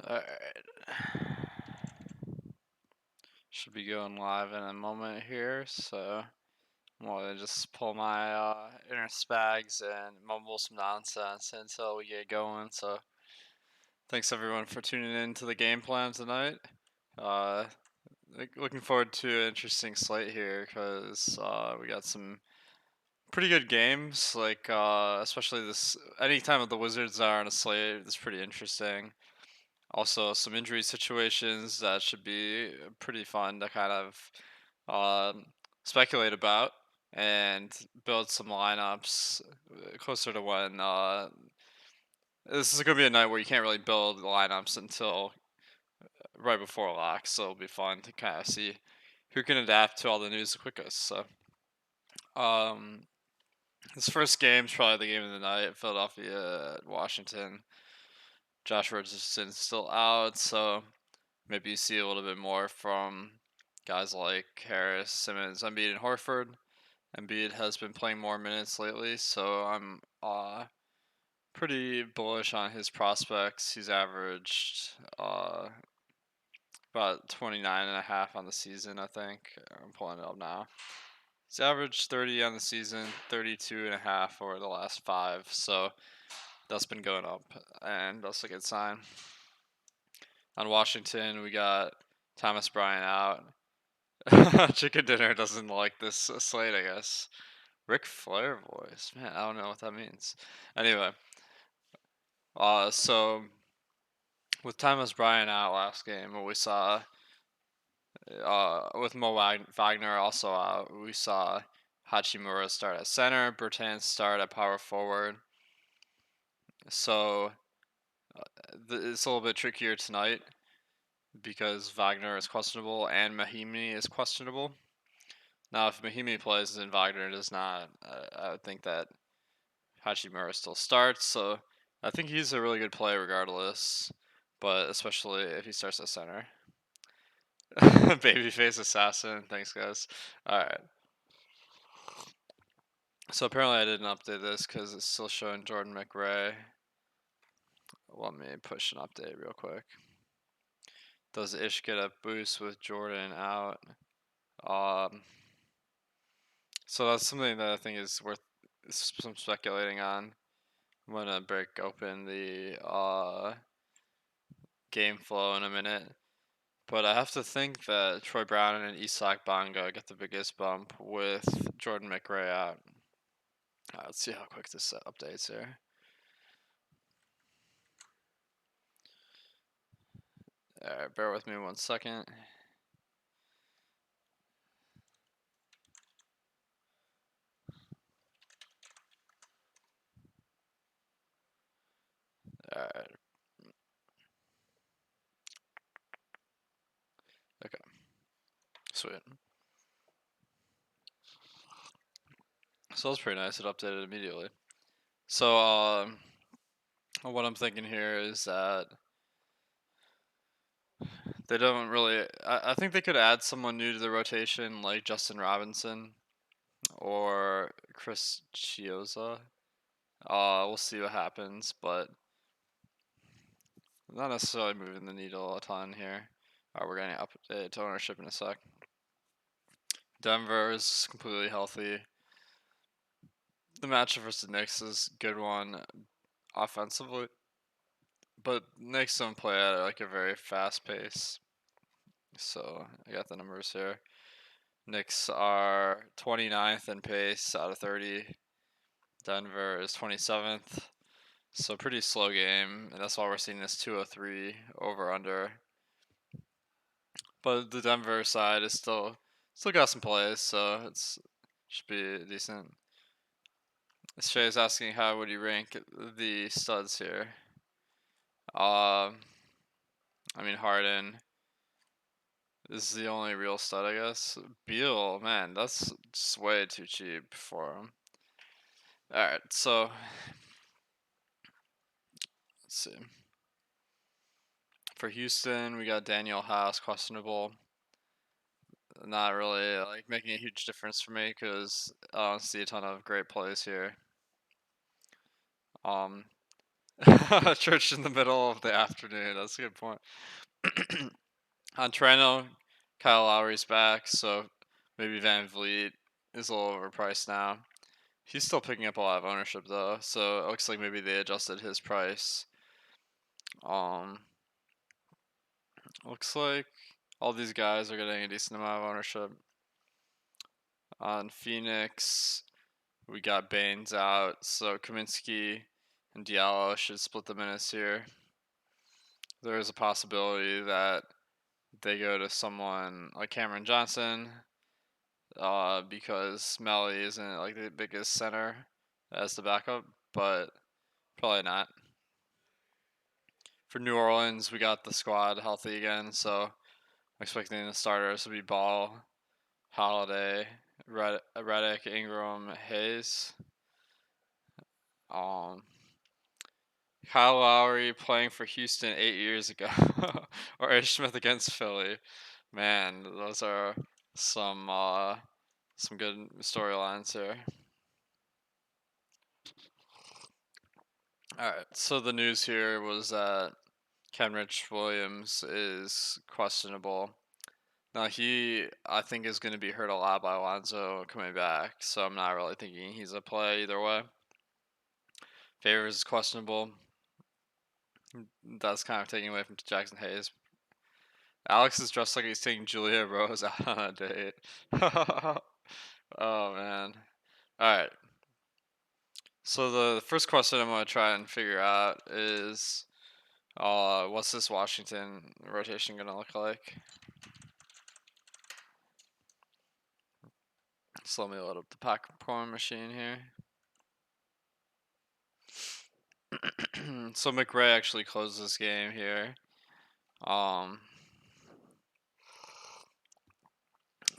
Alright. Should be going live in a moment here, so I'm gonna just pull my inner spags and mumble some nonsense until we get going. So thanks everyone for tuning in to the game plan tonight. Uh, Looking forward to an interesting slate here because we got some pretty good games. Especially this anytime the Wizards are on a slate, it's pretty interesting. Also, some injury situations that should be pretty fun to kind of um, speculate about and build some lineups closer to when this is going to be a night where you can't really build lineups until right before lock, so it'll be fun to kind of see who can adapt to all the news the quickest. So, um, this first game's probably the game of the night. Philadelphia at Washington. Josh Richardson's still out, so maybe you see a little bit more from guys like Harris, Simmons, Embiid, and Horford. Embiid has been playing more minutes lately, so I'm pretty bullish on his prospects. He's averaged about 29 and a half on the season, I think. I'm pulling it up now. He's averaged 30 on the season, 32 and a half over the last 5, so that's been going up, and that's a good sign. On Washington, we got Thomas Bryant out. Chicken dinner doesn't like this slate, I guess. Ric Flair voice. Man, I don't know what that means. Anyway, so with Thomas Bryant out last game, what we saw, with Wagner also out, we saw Hachimura start at center, Bertans start at power forward. So it's a little bit trickier tonight because Wagner is questionable and Mahimi is questionable. Now, if Mahimi plays and Wagner does not, I would think that Hachimura still starts. So I think he's a really good play regardless, but especially if he starts at center. Babyface assassin. Thanks, guys. All right. So apparently I didn't update this because it's still showing Jordan McRae. Let me push an update real quick. Does Ish get a boost with Jordan out? Um, so that's something that I think is worth some speculating on. I'm gonna break open the game flow in a minute, but I have to think that Troy Brown and Isak Bonga get the biggest bump with Jordan McRae out. Let's see how quick this updates here. Alright, bear with me 1 second. Alright. Okay. Sweet. So that's pretty nice. It updated immediately. So, what I'm thinking here is that they don't really. I think they could add someone new to the rotation, like Justin Robinson or Chris Chioza. We'll see what happens, but not necessarily moving the needle a ton here. We're going to update to ownership in a sec. Denver is completely healthy. The matchup versus the Knicks is a good one offensively, but Knicks don't play at like a very fast pace. So I got the numbers here. Knicks are 29th in pace out of 30. Denver is 27th. So pretty slow game, and that's why we're seeing this 203 over under. But the Denver side is still got some plays, so it's should be decent. Shay is asking how would you rank the studs here. I mean Harden is the only real stud, I guess. Beal, man, that's just way too cheap for him. All right, so let's see. For Houston, we got Daniel House questionable. Not really like making a huge difference for me because I don't see a ton of great plays here. Um, Church in the middle of the afternoon. That's a good point. On Toronto, Kyle Lowry's back, so maybe Van Vliet is a little overpriced now. He's still picking up a lot of ownership though, so it looks like maybe they adjusted his price. Um, Looks like all these guys are getting a decent amount of ownership. On Phoenix, we got Baines out, so Kaminsky and Diallo should split the minutes here. There is a possibility that they go to someone like Cameron Johnson, because Melly isn't like the biggest center as the backup, but probably not. For New Orleans, we got the squad healthy again, so I'm expecting the starters to be Ball, Holiday, Redick, Ingram, Hayes. Um, Kyle Lowry playing for Houston 8 years ago, or Ish Smith against Philly. Man, those are some good storylines here. All right, so the news here was that Kenrich Williams is questionable. Now I think, is going to be hurt a lot by Alonzo coming back, so I'm not really thinking he's a play either way. Favors is questionable. That's kind of taking away from Jackson Hayes. Alex is dressed like he's taking Julia Rose out on a date. Oh man. All right. So the first question I'm gonna try and figure out is, what's this Washington rotation gonna look like? So let me load up the popcorn machine here. So McRae actually closed this game here.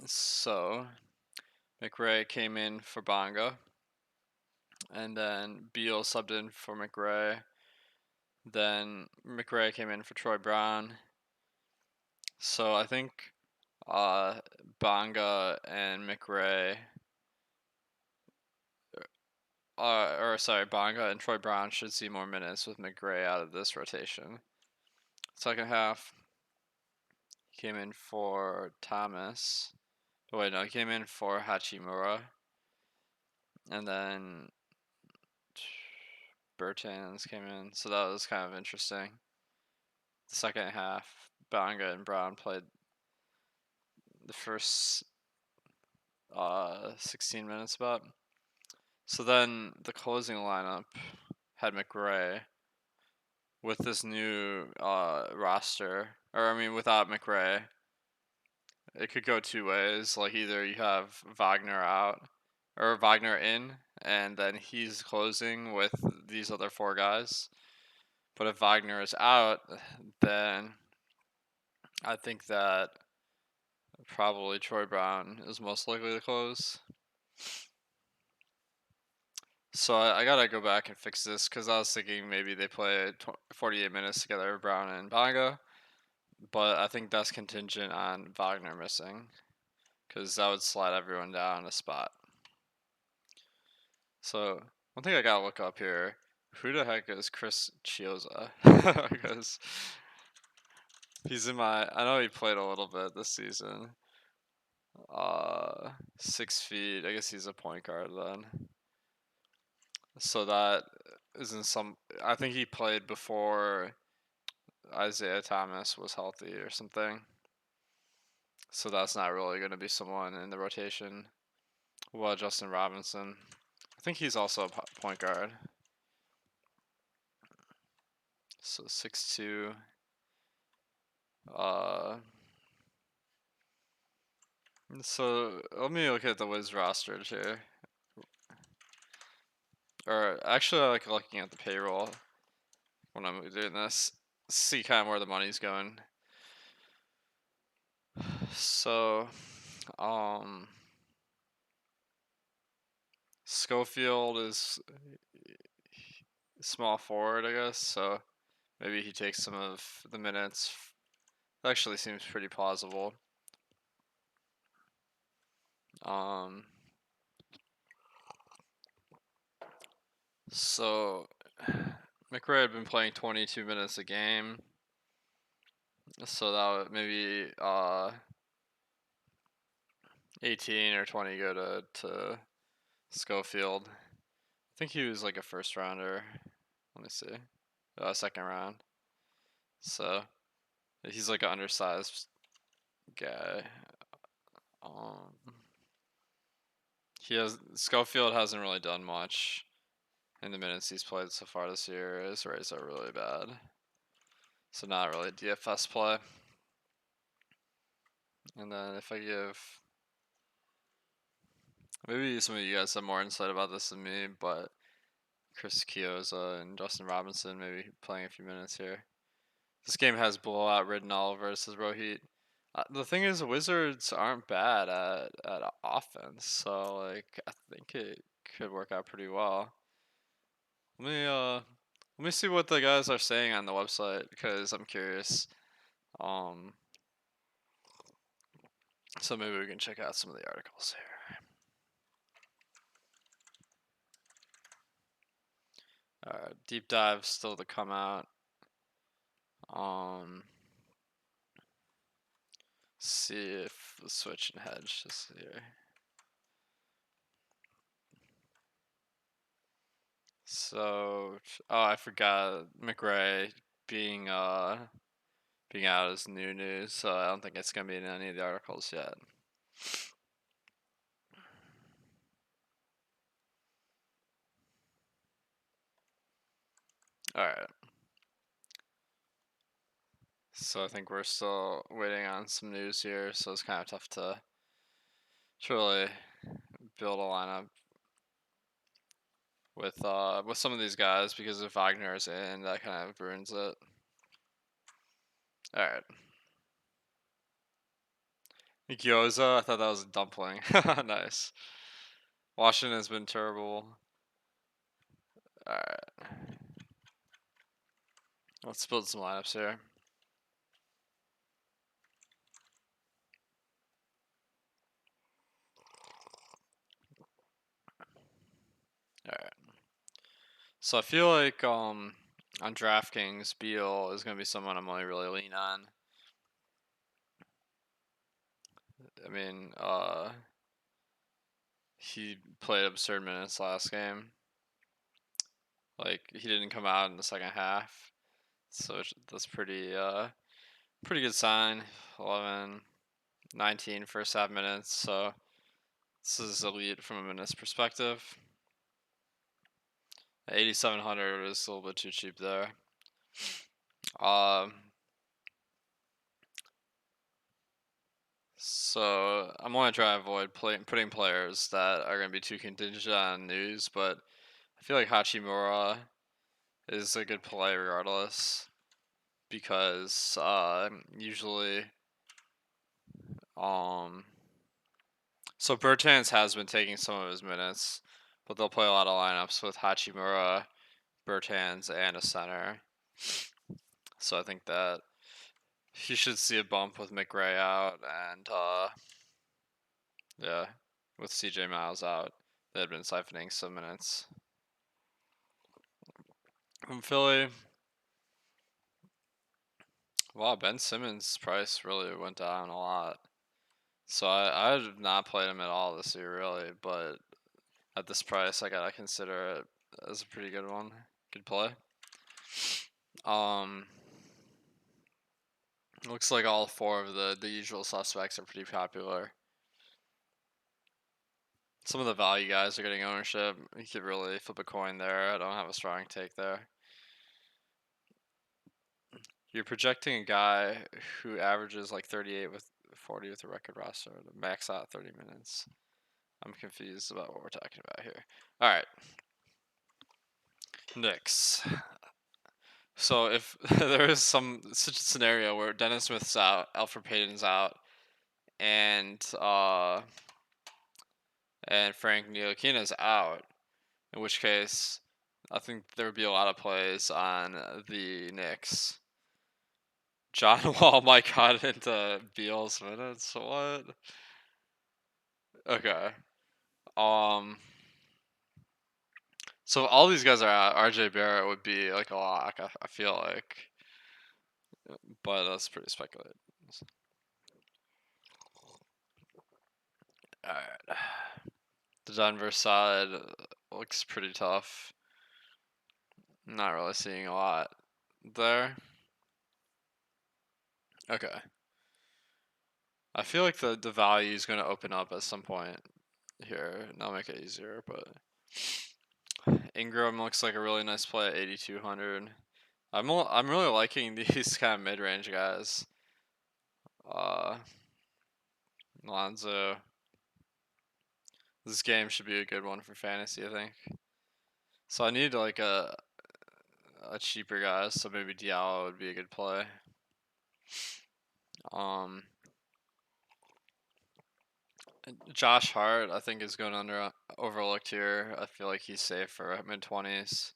So McRae came in for Bonga, and then Beal subbed in for McRae. Then McRae came in for Troy Brown. So I think Bonga and McRae, Bonga and Troy Brown should see more minutes with McRae out of this rotation. Second half, he came in for Thomas. Oh, wait, no, he came in for Hachimura. And then Bertans came in, so that was kind of interesting. The second half, Bonga and Brown played the first 16 minutes about. So then the closing lineup had McRae with this new roster, or I mean, without McRae. It could go two ways. Like either you have Wagner out or Wagner in, and then he's closing with these other four guys. But if Wagner is out, then I think that probably Troy Brown is most likely to close. So I gotta go back and fix this because I was thinking maybe they play 48 minutes together, Brown and Bonga, but I think that's contingent on Wagner missing because that would slide everyone down a spot. So one thing I gotta look up here: who the heck is Chris Chiozza? Because he's in my. I know he played a little bit this season. 6 feet. I guess he's a point guard then. So that isn't some. I think he played before Isaiah Thomas was healthy or something. So that's not really going to be someone in the rotation. Well, Justin Robinson. I think he's also a point guard. So 6'2". So let me look at the Wiz roster here. Or actually, I like looking at the payroll when I'm doing this. See kind of where the money's going. So, Schofield is small forward, I guess. So maybe he takes some of the minutes. Actually, seems pretty plausible. So McRae had been playing 22 minutes a game, so that would maybe 18 or 20 go to Schofield. I think he was like a first rounder. Let me see. Second round. So he's like an undersized guy. Um, Schofield hasn't really done much in the minutes he's played so far this year. His rates are really bad, so not really DFS play. And then if I give, maybe some of you guys have more insight about this than me, but Chris Chiozza and Justin Robinson maybe playing a few minutes here. This game has blowout written all over it, says Rohit. The thing is, the Wizards aren't bad at offense, so like I think it could work out pretty well. Let me see what the guys are saying on the website because I'm curious. Um, so maybe we can check out some of the articles here. Deep dive still to come out. See if the switch and hedge is here. So, oh, I forgot McRae being being out is new news, so I don't think it's gonna be in any of the articles yet. All right. So I think we're still waiting on some news here, so it's kind of tough to really build a lineup with some of these guys because if Wagner's in, that kind of ruins it. All right. Gyoza, I thought that was a dumpling. Nice. Washington has been terrible. All right. Let's build some lineups here. All right. So I feel like on DraftKings, Beal is gonna be someone I'm only really lean on. I mean, he played absurd minutes last game. Like he didn't come out in the second half, so that's pretty good sign. 11, 19 first half minutes. So this is elite from a minutes perspective. 8,700 is a little bit too cheap there. So I'm gonna try to avoid putting players that are gonna be too contingent on news, but I feel like Hachimura is a good play regardless because usually so Bertans has been taking some of his minutes, but they'll play a lot of lineups with Hachimura, Bertans, and a center. So I think that he should see a bump with McRae out and yeah, with CJ Miles out. They had been siphoning some minutes. From Philly, wow, Ben Simmons' price really went down a lot. So I have not played him at all this year, really, but at this price, I gotta consider it as a pretty good one. Good play. Looks like all four of the usual suspects are pretty popular. Some of the value guys are getting ownership. You could really flip a coin there. I don't have a strong take there. You're projecting a guy who averages like 38 with 40 with a record roster to max out 30 minutes. I'm confused about what we're talking about here. All right. Knicks. So if there is such a scenario where Dennis Smith's out, Alfred Payton's out, and Frank Ntilikina's out, in which case I think there would be a lot of plays on the Knicks. John Wall might got into Beal's minutes. What? Okay. Um. So all these guys are out. RJ Barrett would be like a lock. I feel like, but that's pretty speculated. All right. The Denver side looks pretty tough. Not really seeing a lot there. Okay. I feel like the value is going to open up at some point here. That'll make it easier, but Ingram looks like a really nice play at 8,200. I'm really liking these kind of mid-range guys. Uh, Lonzo. This game should be a good one for fantasy, I think. So I need like a cheaper guy, so maybe Diallo would be a good play. Um, Josh Hart, I think, is going overlooked here. I feel like he's safe for mid-20s.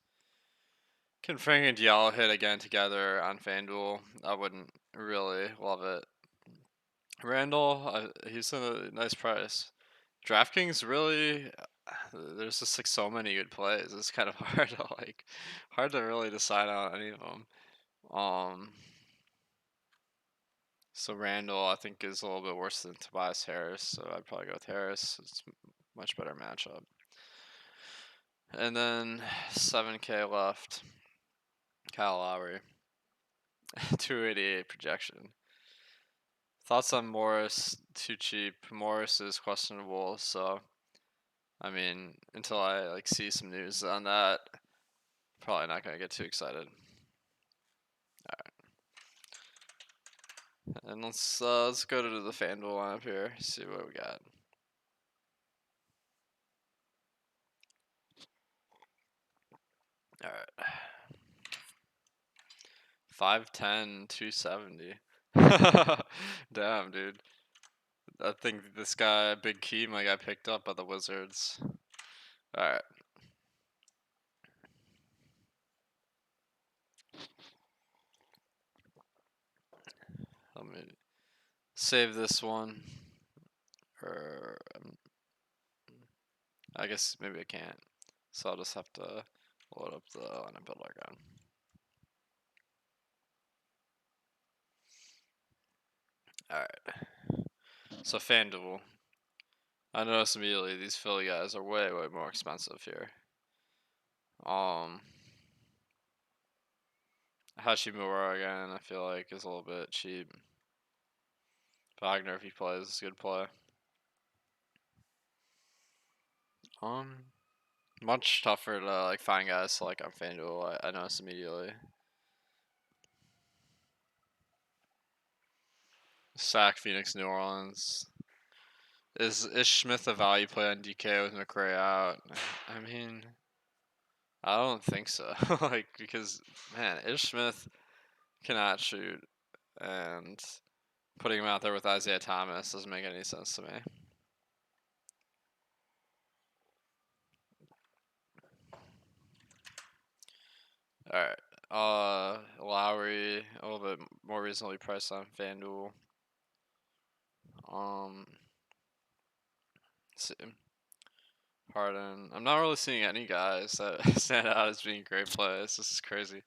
Can Frank and Diallo hit again together on FanDuel? I wouldn't really love it. Randall, he's a nice price. DraftKings really, there's just like so many good plays. It's kind of hard to really decide on any of them. Um, so Randall, I think, is a little bit worse than Tobias Harris, so I'd probably go with Harris. It's a much better matchup. And then 7K left. Kyle Lowry, 288 projection. Thoughts on Morris? Too cheap. Morris is questionable, so I mean, until I like see some news on that, probably not gonna get too excited. All right, and let's go to the FanDuel lineup here. See what we got. All right, 5'10", 270. Damn, dude. I think this guy, Big Key, might got picked up by the Wizards. All right. Let me save this one. Or I guess maybe I can't. So I'll just have to load up the lineup builder again. Alright. So FanDuel. I noticed immediately these Philly guys are way more expensive here. Hachimura again, I feel like is a little bit cheap. Wagner, if he plays, is a good play. Much tougher to like find guys to like on FanDuel. I noticed immediately. Sack Phoenix, New Orleans. Is Ish Smith a value play on DK with McRae out? I mean, I don't think so. Like because man, Ish Smith cannot shoot, and putting him out there with Isaiah Thomas doesn't make any sense to me. All right. Lowry, a little bit more reasonably priced on FanDuel. Let's see. Harden. I'm not really seeing any guys that stand out as being great plays. This is crazy.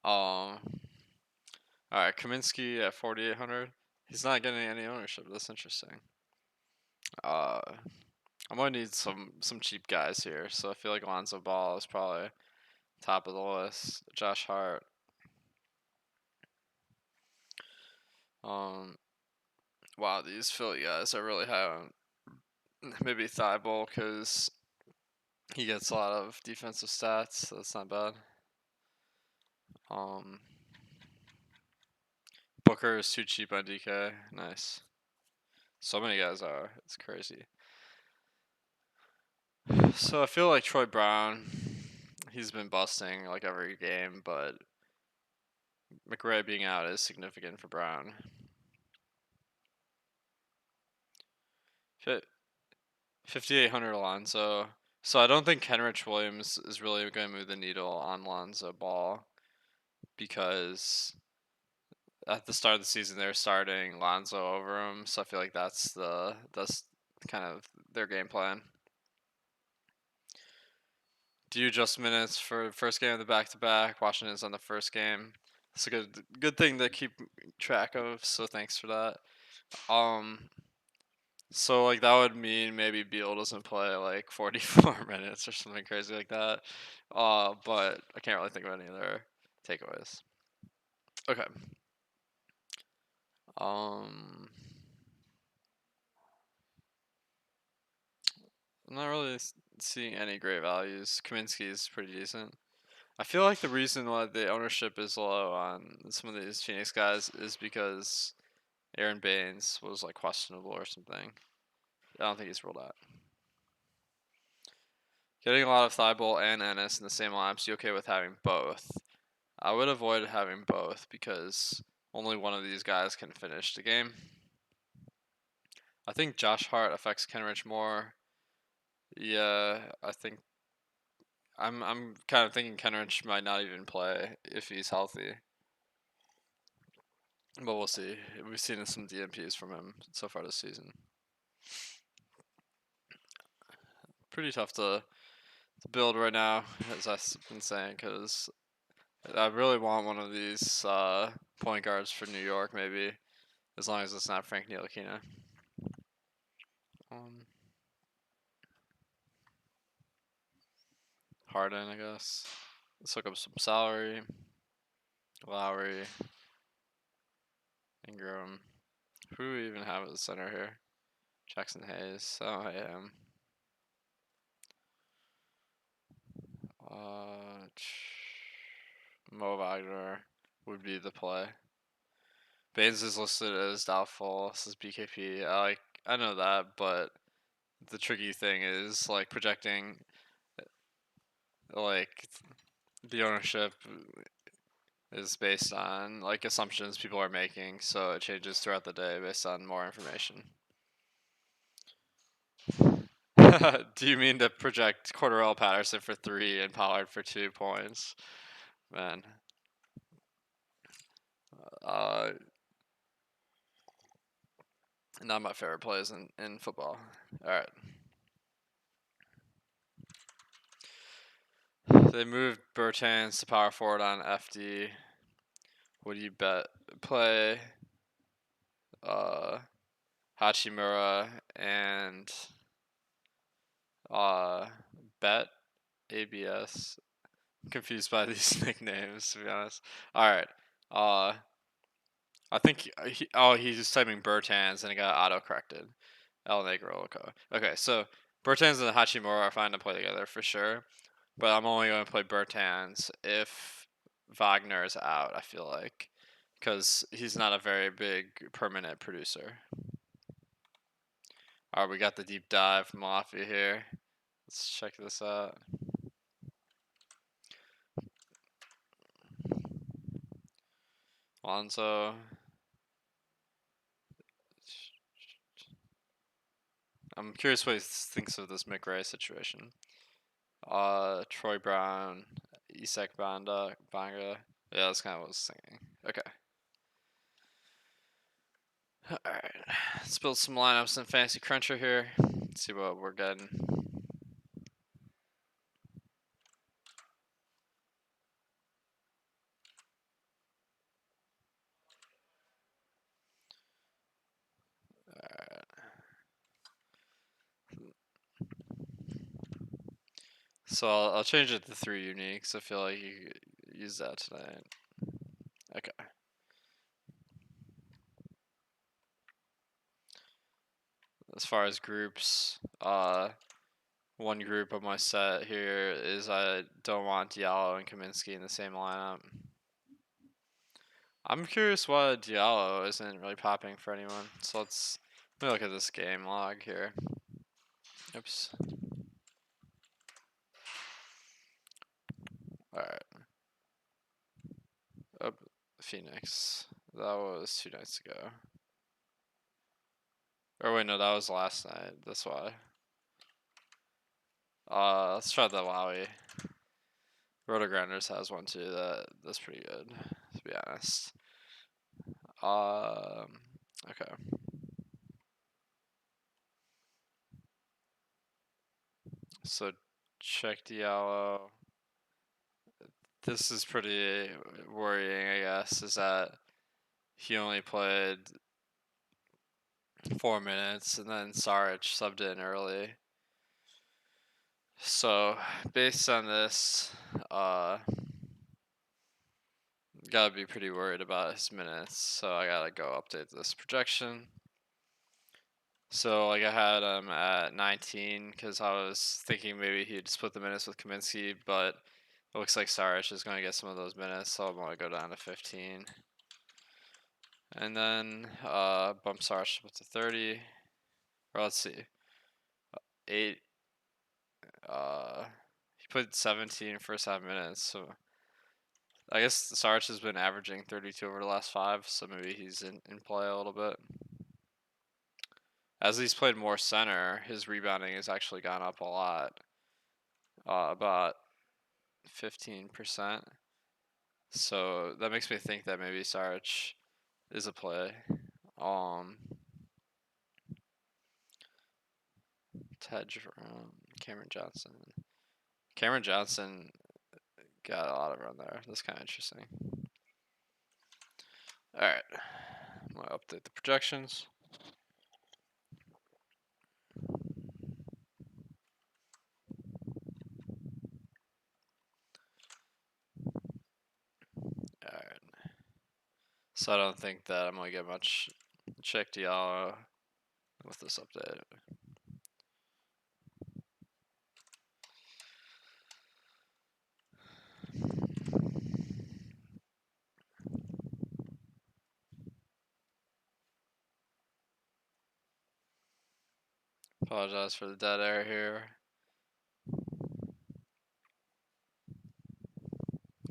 All right, Kaminsky at 4,800. He's not getting any ownership. That's interesting. I'm gonna need some cheap guys here. So I feel like Lonzo Ball is probably top of the list. Josh Hart. Um, wow, these Philly guys are really high on maybe Thibault because he gets a lot of defensive stats. So that's not bad. Booker is too cheap on DK. Nice. So many guys are. It's crazy. So I feel like Troy Brown, he's been busting like every game, but McRae being out is significant for Brown. 5,800 Alonzo. So I don't think Kenrich Williams is really going to move the needle on Lonzo Ball because at the start of the season they're starting Lonzo over him. So I feel like that's kind of their game plan. do you adjust minutes for first game of the back to back? Washington's on the first game. It's a good thing to keep track of. So thanks for that. Um, so like that would mean maybe Beal doesn't play like 44 minutes or something crazy like that. But I can't really think of any other takeaways. Okay. Um, I'm not really seeing any great values. Kaminsky is pretty decent. I feel like the reason why the ownership is low on some of these Phoenix guys is because Aaron Baines was like questionable or something. I don't think he's ruled out. Getting a lot of Thibault and Ennis in the same lineups, you okay with having both? I would avoid having both because only one of these guys can finish the game. I think Josh Hart affects Kenrich more. Yeah, I think I'm kind of thinking Kenrich might not even play if he's healthy. But we'll see. We've seen some DMPs from him so far this season. Pretty tough to build right now, as I've been saying, because I really want one of these point guards for New York, maybe, as long as it's not Frank Ntilikina. Harden, I guess. Let's look up some salary. Lowry, Ingram. Who do we even have at the center here? Jackson Hayes. Oh, I am. Mo Wagner would be the play. Baines is listed as doubtful. This is BKP. I know that, but the tricky thing is like projecting like the ownership is based on like assumptions people are making, so it changes throughout the day based on more information. Do you mean to project Cordarrelle Patterson for 3 and Pollard for 2 points? Man. Uh, Not my favorite plays in football. Alright. They moved Bertans to power forward on FD. Would you bet play Hachimura and uh bet ABS? I'm confused by these nicknames, to be honest. Alright. I think he's just typing Bertans and it got auto corrected. El Negro Loco. Okay, so Bertans and Hachimura are fine to play together for sure, but I'm only going to play Bertans if Wagner is out, I feel like, because he's not a very big permanent producer. Alright, we got the deep dive from Lafayette here. Let's check this out. Lonzo. I'm curious what he thinks of this McRae situation. Troy Brown, Isak Banga. Yeah, that's kind of what I was thinking. Okay. Alright. Let's build some lineups in Fantasy Cruncher here. Let's see what we're getting. Alright. So I'll change it to 3 uniques. I feel like you could use that tonight. Okay. As far as groups, one group of my set here is I don't want Diallo and Kaminsky in the same lineup. I'm curious why Diallo isn't really popping for anyone. So let me look at this game log here. Oops. Alright. Up Phoenix. That was 2 nights ago. Or wait, no, that was last night. That's why. Let's try the Wowie. Rotogrinders has one too. That's pretty good, to be honest. Okay. So check Diallo. This is pretty worrying, I guess, is that he only played 4 minutes and then Saric subbed in early. So, based on this, gotta be pretty worried about his minutes. So, I gotta go update this projection. So, like, I had him at 19 because I was thinking maybe he'd split the minutes with Kaminsky, but it looks like Saric is going to get some of those minutes, so I'm going to go down to 15. And then bump Saric up to 30. Or let's see. 8. He played 17 first half minutes, so I guess Saric has been averaging 32 over the last 5, so maybe he's in play a little bit. As he's played more center, his rebounding has actually gone up a lot. About 15%. So that makes me think that maybe Saric is a play. Ted Jerome, Cameron Johnson. Cameron Johnson got a lot of run there. That's kind of interesting. All right, I'm gonna update the projections. All right. So I don't think that I'm gonna get much check Diallo with this update. Apologize for the dead air here.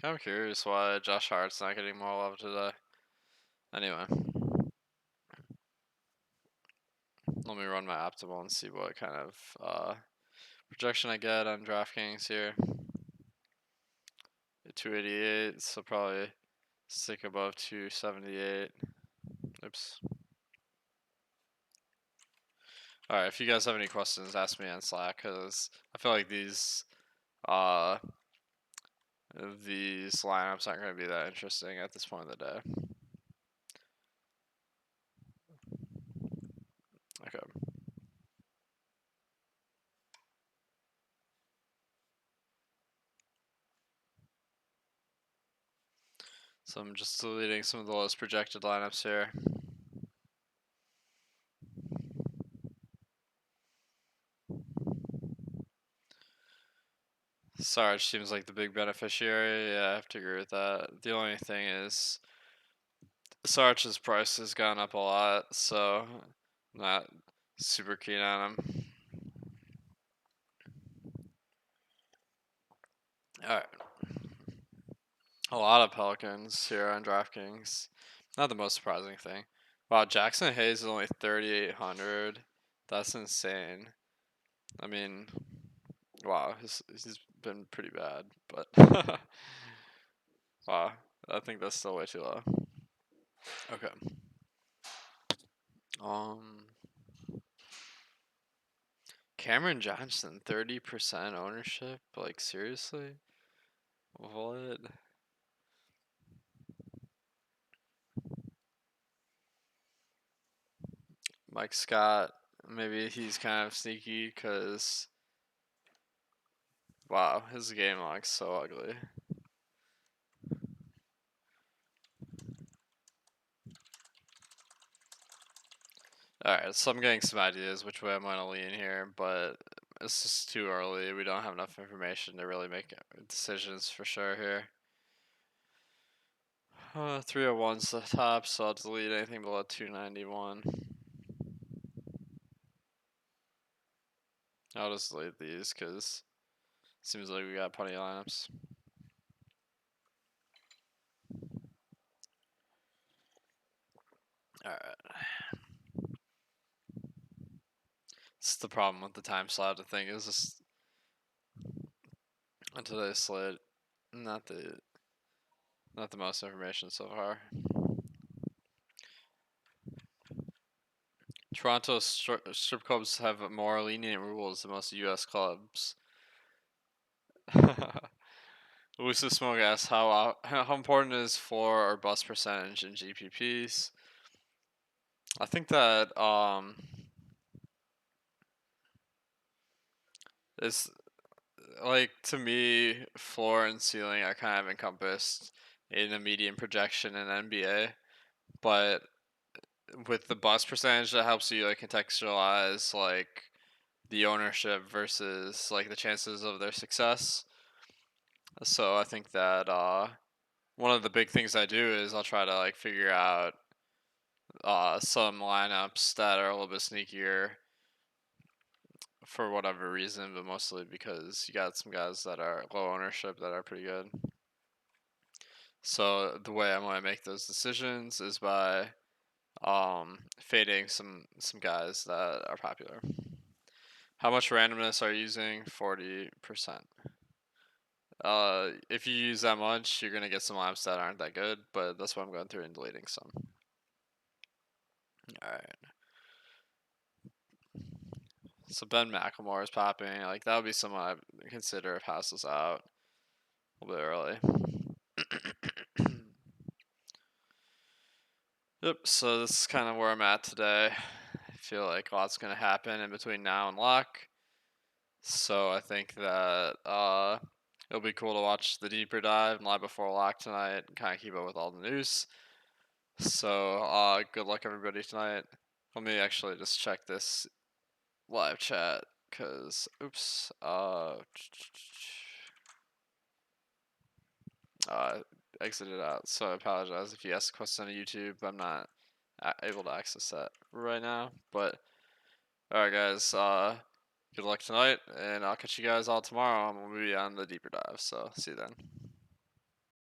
Kind of curious why Josh Hart's not getting more love today. Anyway, let me run my optimal and see what kind of projection I get on DraftKings here. 288, so probably stick above 278. Oops. Alright, if you guys have any questions, ask me on Slack, because I feel like these lineups aren't going to be that interesting at this point of the day. Okay. So I'm just deleting some of the lowest projected lineups here. Sarge seems like the big beneficiary. Yeah, I have to agree with that. The only thing is Sarge's price has gone up a lot, so I'm not super keen on him. Alright. A lot of Pelicans here on DraftKings. Not the most surprising thing. Wow, Jackson Hayes is only 3,800. That's insane. I mean, wow, he's been pretty bad, but wow, I think that's still way too low. Okay. Cameron Johnson, 30% ownership? Like, seriously? What? Mike Scott, maybe he's kind of sneaky because, wow, his game looks so ugly. Alright, so I'm getting some ideas which way I'm going to lean here, but it's just too early. We don't have enough information to really make decisions for sure here. 301's the top, so I'll delete anything below 291. I'll just delete these because it seems like we got plenty of lineups. Alright. It's the problem with the time slot. The thing is just on today's slate, not the most information so far. Toronto strip clubs have more lenient rules than most U.S. clubs. Awesemo asks how important is floor or bust percentage in GPPs. I think that is like to me floor and ceiling I kind of encompassed in a median projection in NBA, but with the bust percentage that helps you like contextualize like the ownership versus like the chances of their success. So I think that one of the big things I do is I'll try to like figure out some lineups that are a little bit sneakier for whatever reason, but mostly because you got some guys that are low ownership that are pretty good. So the way I'm gonna make those decisions is by fading some guys that are popular. How much randomness are you using? 40%. If you use that much, you're gonna get some laps that aren't that good, but that's why I'm going through and deleting some. All right. So Ben McLemore is popping. Like that would be someone I consider if House is out a little bit early. Yep. So this is kind of where I'm at today. I feel like a lot's gonna happen in between now and lock. So I think that it'll be cool to watch the deeper dive and live before lock tonight and kind of keep up with all the news. So good luck everybody tonight. Let me actually just check this live chat because oops exited out, so I apologize if you ask a question on YouTube. I'm not able to access that right now, but alright guys, good luck tonight and I'll catch you guys all tomorrow. I'm gonna be on the deeper dive, so see you then.